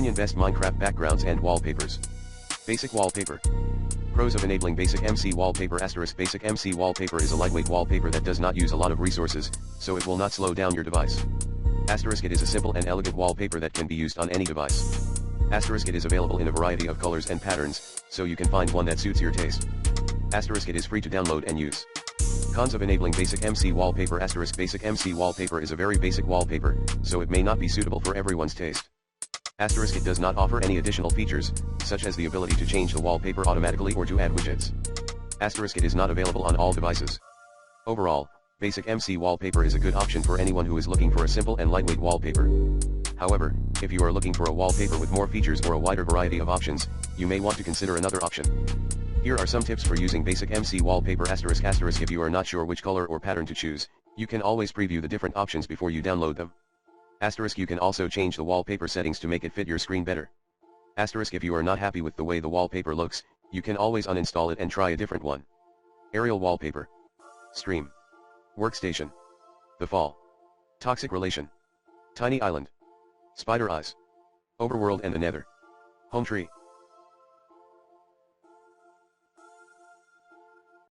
Opinion: Best Minecraft Backgrounds and Wallpapers. Basic Wallpaper. Pros of enabling Basic MC Wallpaper. Basic MC Wallpaper is a lightweight wallpaper that does not use a lot of resources, so it will not slow down your device. It is a simple and elegant wallpaper that can be used on any device. It is available in a variety of colors and patterns, so you can find one that suits your taste. It is free to download and use. Cons of enabling Basic MC Wallpaper. Basic MC Wallpaper is a very basic wallpaper, so it may not be suitable for everyone's taste. It does not offer any additional features, such as the ability to change the wallpaper automatically or to add widgets. It is not available on all devices. Overall, Basic MC Wallpaper is a good option for anyone who is looking for a simple and lightweight wallpaper. However, if you are looking for a wallpaper with more features or a wider variety of options, you may want to consider another option. Here are some tips for using Basic MC Wallpaper. If you are not sure which color or pattern to choose, you can always preview the different options before you download them. You can also change the wallpaper settings to make it fit your screen better. If you are not happy with the way the wallpaper looks, you can always uninstall it and try a different one. Aerial Wallpaper. Stream. Workstation. The Fall. Toxic Relation. Tiny Island. Spider Eyes. Overworld and the Nether. Home Tree.